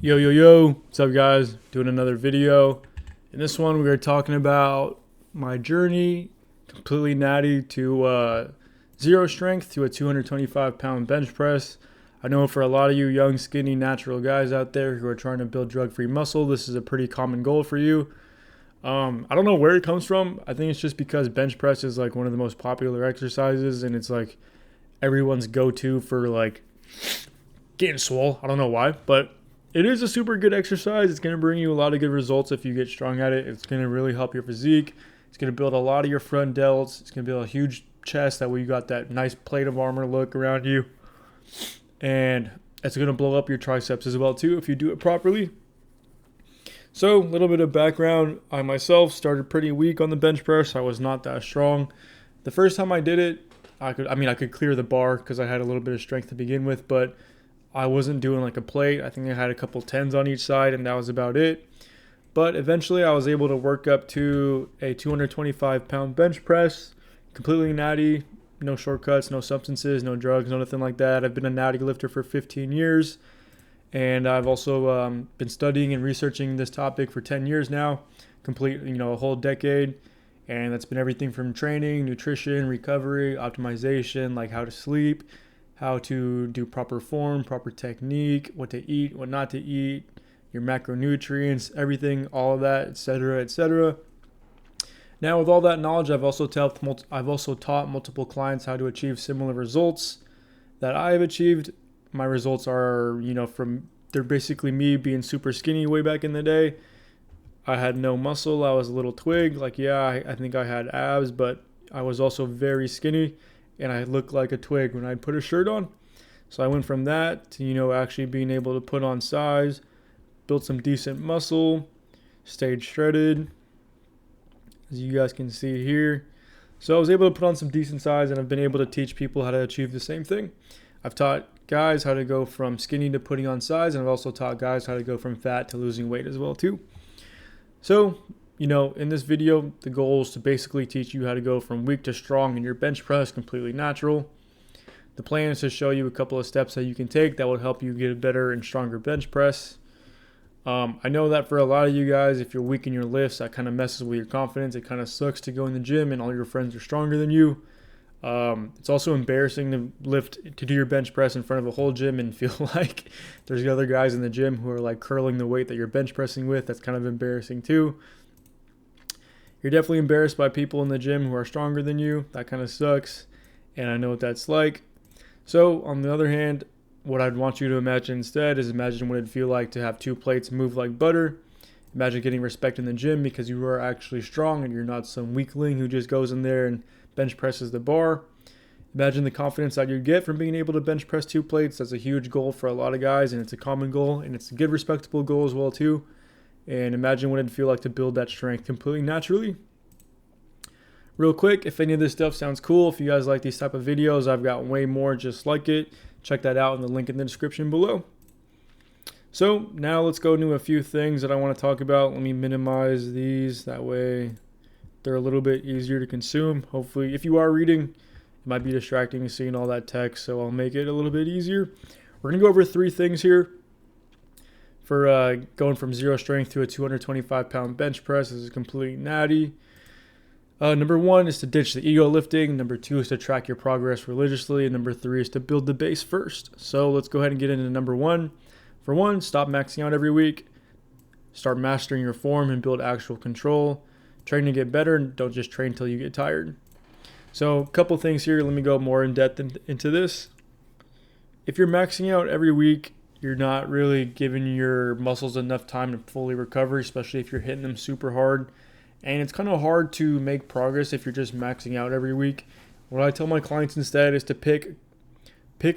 Yo, yo, yo, what's up, guys? Doing another video. In this one, we are talking about my journey, completely natty to zero strength to a 225-pound bench press. I know for a lot of you young, skinny, natural guys out there who are trying to build drug-free muscle, this is a pretty common goal for you. I don't know where it comes from. I think it's just because bench press is like one of the most popular exercises, and it's like everyone's go-to for like getting swole. I don't know why, but it is a super good exercise. It's going to bring you a lot of good results if you get strong at it. It's going to really help your physique. It's going to build a lot of your front delts. It's going to build a huge chest. That way you got that nice plate of armor look around you. And it's going to blow up your triceps as well too if you do it properly. So a little bit of background. I myself started pretty weak on the bench press. I was not that strong. The first time I did it, I could clear the bar because I had a little bit of strength to begin with, but I wasn't doing like a plate. I think I had a couple tens on each side, and that was about it. But eventually I was able to work up to a 225-pound bench press, completely natty, no shortcuts, no substances, no drugs, no nothing like that. I've been a natty lifter for 15 years, and I've also been studying and researching this topic for 10 years now, a whole decade. And that's been everything from training, nutrition, recovery, optimization, like how to sleep, how to do proper form, proper technique, what to eat, what not to eat, your macronutrients, everything, all of that, etc., etc. Now, with all that knowledge, I've also taught multiple clients how to achieve similar results that I have achieved. My results are, they're basically me being super skinny way back in the day. I had no muscle. I was a little twig. I think I had abs, but I was also very skinny. And I looked like a twig when I'd put a shirt on. So I went from that to, actually being able to put on size, build some decent muscle, stayed shredded, as you guys can see here. So I was able to put on some decent size, and I've been able to teach people how to achieve the same thing. I've taught guys how to go from skinny to putting on size, and I've also taught guys how to go from fat to losing weight as well too. So, in this video, the goal is to basically teach you how to go from weak to strong in your bench press, completely natural. The plan is to show you a couple of steps that you can take that will help you get a better and stronger bench press. I know that for a lot of you guys, if you're weak in your lifts, that kind of messes with your confidence. It kind of sucks to go in the gym and all your friends are stronger than you. It's also embarrassing to do your bench press in front of a whole gym and feel like there's other guys in the gym who are like curling the weight that you're bench pressing with. That's kind of embarrassing too. You're definitely embarrassed by people in the gym who are stronger than you. That kind of sucks, and I know what that's like. So on the other hand, what I'd want you to imagine instead is imagine what it'd feel like to have two plates move like butter. Imagine getting respect in the gym because you are actually strong and you're not some weakling who just goes in there and bench presses the bar. Imagine the confidence that you get from being able to bench press two plates. That's a huge goal for a lot of guys, and it's a common goal, and it's a good, respectable goal as well too. And imagine what it'd feel like to build that strength completely naturally. Real quick, if any of this stuff sounds cool, if you guys like these type of videos, I've got way more just like it. Check that out in the link in the description below. So now let's go into a few things that I want to talk about. Let me minimize these. That way they're a little bit easier to consume. Hopefully, if you are reading, it might be distracting seeing all that text, so I'll make it a little bit easier. We're going to go over 3 things here for going from zero strength to a 225-pound bench press. This is completely natty. Number 1 is to ditch the ego lifting. Number 2 is to track your progress religiously. And number 3 is to build the base first. So let's go ahead and get into number 1. For 1, stop maxing out every week. Start mastering your form and build actual control. Train to get better, and don't just train until you get tired. So a couple things here. Let me go more in depth into this. If you're maxing out every week, you're not really giving your muscles enough time to fully recover, especially if you're hitting them super hard. And it's kind of hard to make progress if you're just maxing out every week. What I tell my clients instead is to pick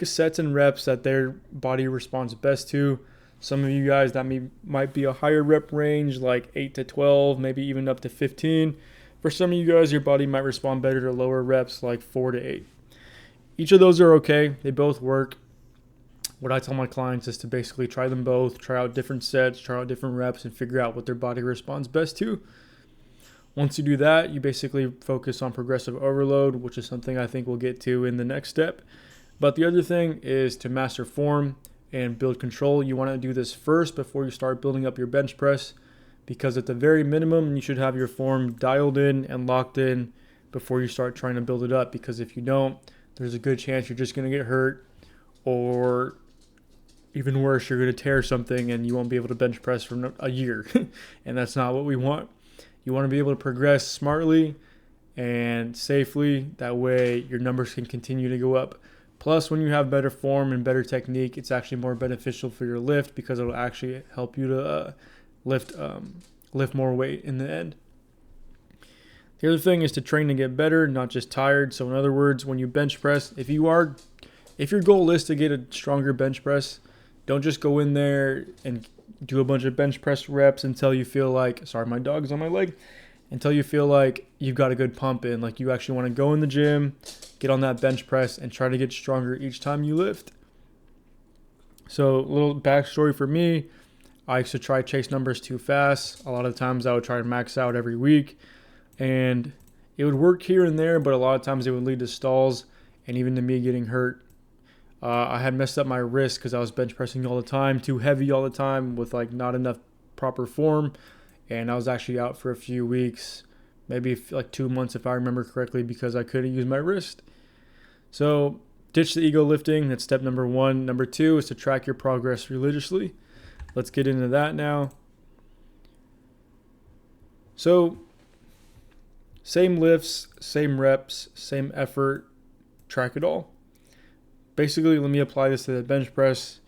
sets and reps that their body responds best to. Some of you guys, that might be a higher rep range, like 8 to 12, maybe even up to 15. For some of you guys, your body might respond better to lower reps, like 4 to 8. Each of those are okay. They both work. What I tell my clients is to basically try them both, try out different sets, try out different reps, and figure out what their body responds best to. Once you do that, you basically focus on progressive overload, which is something I think we'll get to in the next step. But the other thing is to master form. and build control, you want to do this first before you start building up your bench press, because at the very minimum, you should have your form dialed in and locked in before you start trying to build it up, because if you don't, there's a good chance you're just going to get hurt, or even worse, you're going to tear something and you won't be able to bench press for a year. And that's not what we want. You want to be able to progress smartly and safely. That way your numbers can continue to go up. Plus, when you have better form and better technique, it's actually more beneficial for your lift, because it'll actually help you to lift more weight in the end. The other thing is to train to get better, not just tired. So in other words, when you bench press, if your goal is to get a stronger bench press, don't just go in there and do a bunch of bench press reps until you feel like, sorry, my dog's on my leg, until you feel like you've got a good pump in. Like, you actually want to go in the gym, get on that bench press, and try to get stronger each time you lift. So a little backstory for me, I used to try to chase numbers too fast. A lot of times I would try to max out every week, and it would work here and there, but a lot of times it would lead to stalls and even to me getting hurt. I had messed up my wrist because I was bench pressing all the time, too heavy all the time with like not enough proper form. And I was actually out for a few weeks, maybe like 2 months if I remember correctly, because I couldn't use my wrist. So ditch the ego lifting. That's step number 1. Number 2 is to track your progress religiously. Let's get into that now. So same lifts, same reps, same effort, track it all. Basically, let me apply this to the bench press.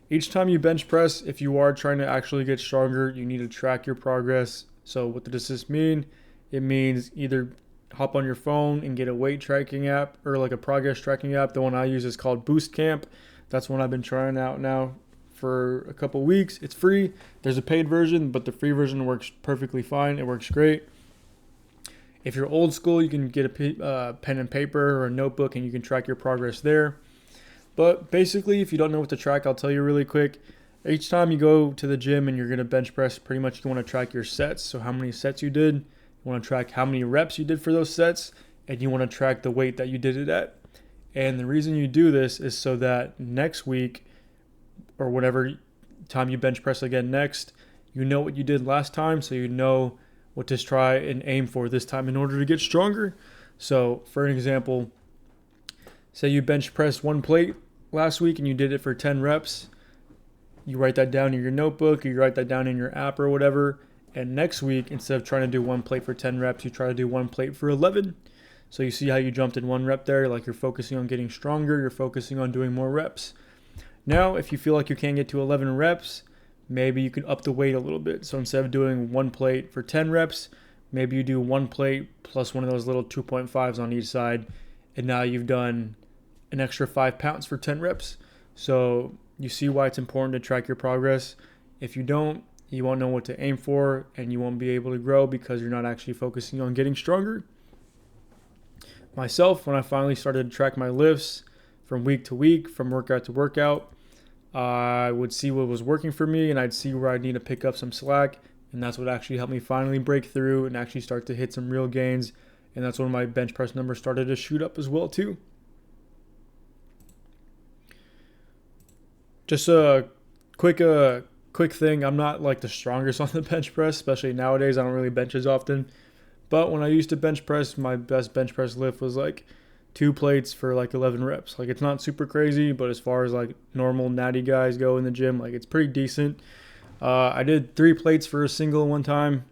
Each time you bench press, if you are trying to actually get stronger, you need to track your progress. So what does this mean? It means either hop on your phone and get a weight tracking app, or like a progress tracking app. The one I use is called Boost Camp. That's one I've been trying out now for a couple weeks. It's free. There's a paid version, but the free version works perfectly fine. It works great. If you're old school, you can get a pen and paper or a notebook, and you can track your progress there. But basically, if you don't know what to track, I'll tell you really quick. Each time you go to the gym and you're going to bench press, pretty much you want to track your sets. So how many sets you did. You want to track how many reps you did for those sets. And you want to track the weight that you did it at. And the reason you do this is so that next week, or whatever time you bench press again next, you know what you did last time. So you know what to try and aim for this time in order to get stronger. So for an example, say you bench pressed 1 plate last week and you did it for 10 reps. You write that down in your notebook, or you write that down in your app or whatever. And next week, instead of trying to do 1 plate for 10 reps, you try to do 1 plate for 11. So you see how you jumped in 1 rep there? Like, you're focusing on getting stronger. You're focusing on doing more reps. Now, if you feel like you can't get to 11 reps, maybe you can up the weight a little bit. So instead of doing 1 plate for 10 reps, maybe you do 1 plate plus one of those little 2.5s on each side. And now you've done an extra 5 pounds for 10 reps. So you see why it's important to track your progress. If you don't, you won't know what to aim for, and you won't be able to grow because you're not actually focusing on getting stronger. Myself, when I finally started to track my lifts from week to week, from workout to workout, I would see what was working for me, and I'd see where I need to pick up some slack. And that's what actually helped me finally break through and actually start to hit some real gains. And that's when my bench press numbers started to shoot up as well too. Just a quick thing. I'm not like the strongest on the bench press, especially nowadays. I don't really bench as often. But when I used to bench press, my best bench press lift was like 2 plates for like 11 reps. Like, it's not super crazy, but as far as like normal natty guys go in the gym, like, it's pretty decent. I did 3 plates for a single one time.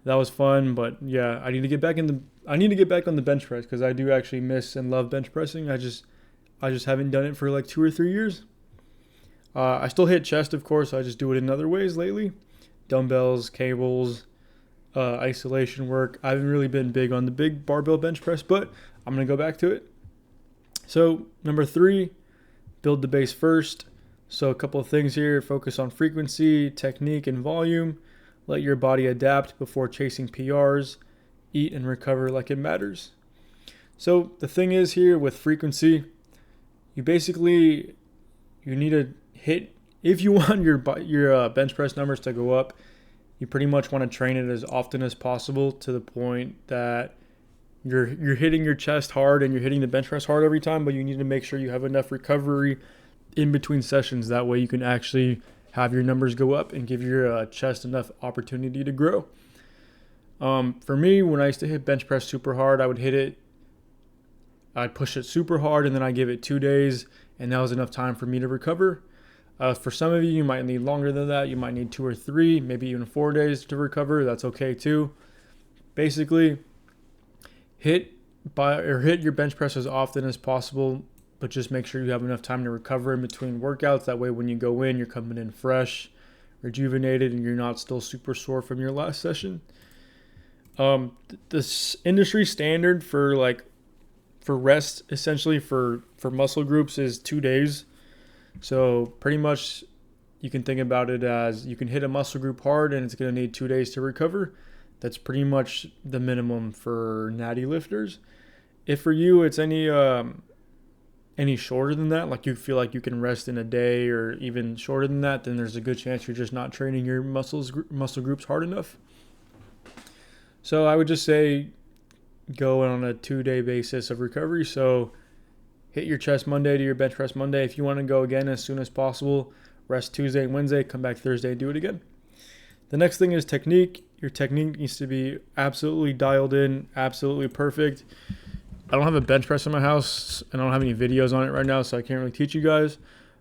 That was fun, but yeah, I need to get back on the bench press, because I do actually miss and love bench pressing. I just haven't done it for like 2 or 3 years. I still hit chest, of course. I just do it in other ways lately. Dumbbells, cables, isolation work. I haven't really been big on the big barbell bench press, but I'm going to go back to it. So number 3, build the base first. So a couple of things here. Focus on frequency, technique, and volume. Let your body adapt before chasing PRs. Eat and recover like it matters. So the thing is here with frequency, you need to hit, if you want your bench press numbers to go up, you pretty much want to train it as often as possible, to the point that you're hitting your chest hard and you're hitting the bench press hard every time, but you need to make sure you have enough recovery in between sessions. That way you can actually have your numbers go up and give your chest enough opportunity to grow. For me, when I used to hit bench press super hard, I'd push it super hard and then I'd give it 2 days, and that was enough time for me to recover. For some of you, you might need longer than that. You might need 2 or 3, maybe even 4 days to recover. That's okay too. Basically, hit your bench press as often as possible, but just make sure you have enough time to recover in between workouts. That way when you go in, you're coming in fresh, rejuvenated, and you're not still super sore from your last session. This industry standard for rest, essentially for muscle groups, is 2 days. So pretty much you can think about it as you can hit a muscle group hard and it's going to need 2 days to recover. That's pretty much the minimum for natty lifters. If for you it's any shorter than that, like you feel like you can rest in a day or even shorter than that, then there's a good chance you're just not training your muscle groups hard enough. So I would just say go on a 2-day basis of recovery. So hit your chest Monday to your bench press Monday. If you want to go again as soon as possible, rest Tuesday and Wednesday, come back Thursday and do it again. The next thing is technique. Your technique needs to be absolutely dialed in, absolutely perfect. I don't have a bench press in my house and I don't have any videos on it right now, so I can't really teach you guys.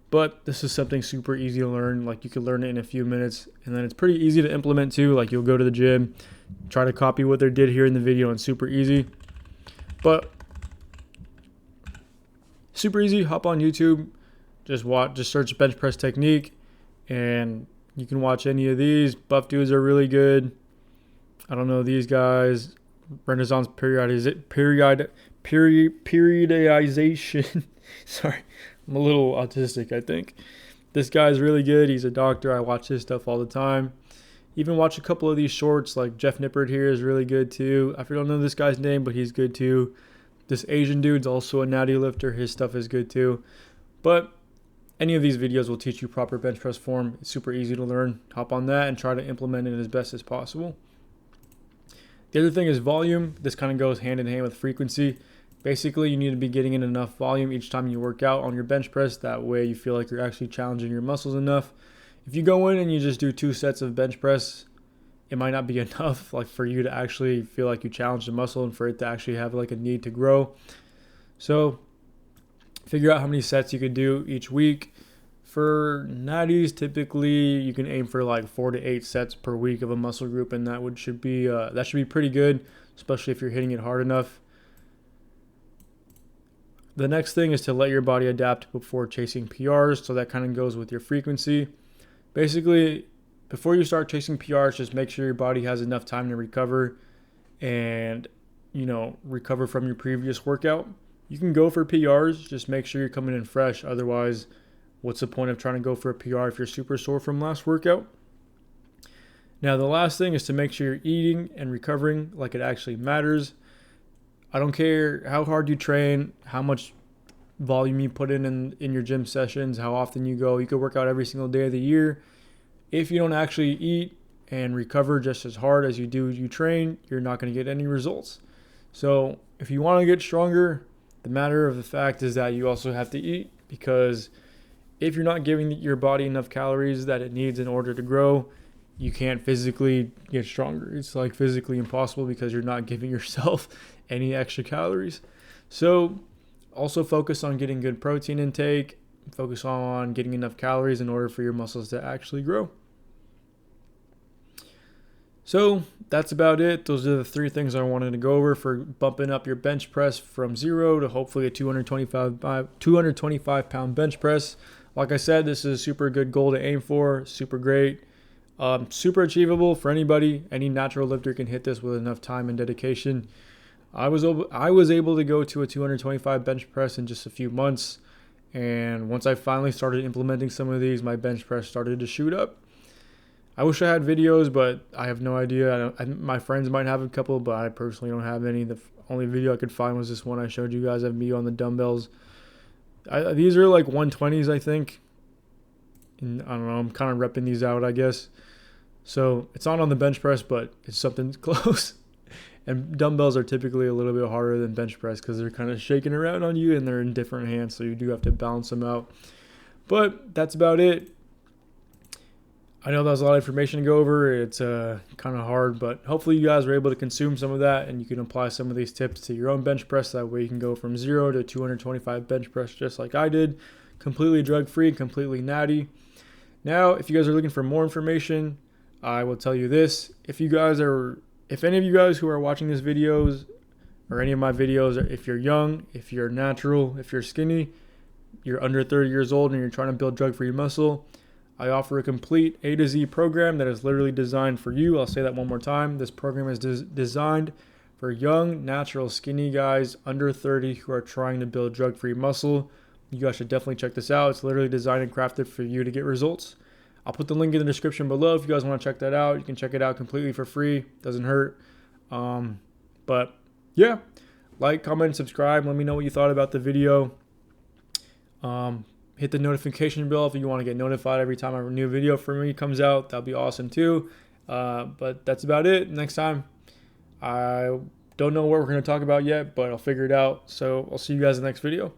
But this is something super easy to learn. Like you can learn it in a few minutes, and then it's pretty easy to implement too. Like you'll go to the gym, try to copy what they did here in the video, and super easy. But super easy. Hop on YouTube, just search bench press technique, and you can watch any of these. Buff dudes are really good. I don't know these guys. Renaissance periodization. Sorry, I'm a little autistic, I think. This guy's really good. He's a doctor. I watch his stuff all the time. Even watch a couple of these shorts, like Jeff Nippert here is really good too. I don't know this guy's name, but he's good too. This Asian dude's also a natty lifter. His stuff is good too. But any of these videos will teach you proper bench press form. It's super easy to learn. Hop on that and try to implement it as best as possible. The other thing is volume. This kind of goes hand in hand with frequency. Basically, you need to be getting in enough volume each time you work out on your bench press. That way you feel like you're actually challenging your muscles enough. If you go in and you just do 2 sets of bench press, it might not be enough like for you to actually feel like you challenge the muscle and for it to actually have like a need to grow. So figure out how many sets you can do each week. For natties, typically you can aim for like 4 to 8 sets per week of a muscle group, and that should be pretty good, especially if you're hitting it hard enough. The next thing is to let your body adapt before chasing PRs, so that kind of goes with your frequency. Basically, before you start chasing PRs, just make sure your body has enough time to recover and, recover from your previous workout. You can go for PRs, just make sure you're coming in fresh. Otherwise, what's the point of trying to go for a PR if you're super sore from last workout? Now, the last thing is to make sure you're eating and recovering like it actually matters. I don't care how hard you train, how much volume you put in your gym sessions, how often you go. You could work out every single day of the year. If you don't actually eat and recover just as hard as you train, you're not going to get any results. So if you want to get stronger, the matter of the fact is that you also have to eat, because if you're not giving your body enough calories that it needs in order to grow, you can't physically get stronger. It's like physically impossible because you're not giving yourself any extra calories. So also focus on getting good protein intake. Focus on getting enough calories in order for your muscles to actually grow. So that's about it. Those are the 3 things I wanted to go over for bumping up your bench press from 0 to hopefully a 225 pound bench press. Like I said, this is a super good goal to aim for. Super great. Super achievable for anybody. Any natural lifter can hit this with enough time and dedication. I was able to go to a 225 bench press in just a few months. And once I finally started implementing some of these, my bench press started to shoot up. I wish I had videos, but I have no idea. My friends might have a couple, but I personally don't have any. The only video I could find was this one I showed you guys of me on the dumbbells. These are like 120s, I think. And I don't know, I'm kind of repping these out, I guess. So it's not on the bench press, but it's something close. And dumbbells are typically a little bit harder than bench press because they're kind of shaking around on you and they're in different hands, so you do have to balance them out. But that's about it. I know that was a lot of information to go over. It's kind of hard, but hopefully you guys were able to consume some of that and you can apply some of these tips to your own bench press. That way you can go from 0 to 225 bench press just like I did, completely drug-free, completely natty. Now, if you guys are looking for more information, I will tell you this. If any of you guys who are watching these videos or any of my videos, if you're young, if you're natural, if you're skinny, you're under 30 years old and you're trying to build drug-free muscle, I offer a complete A to Z program that is literally designed for you. I'll say that one more time. This program is designed for young, natural, skinny guys under 30 who are trying to build drug-free muscle. You guys should definitely check this out. It's literally designed and crafted for you to get results. I'll put the link in the description below if you guys want to check that out. You can check it out completely for free. Doesn't hurt. But yeah, like, comment, and subscribe. Let me know what you thought about the video. Hit the notification bell if you want to get notified every time a new video for me comes out. That'll be awesome too. But that's about it. Next time, I don't know what we're going to talk about yet, but I'll figure it out. So I'll see you guys in the next video.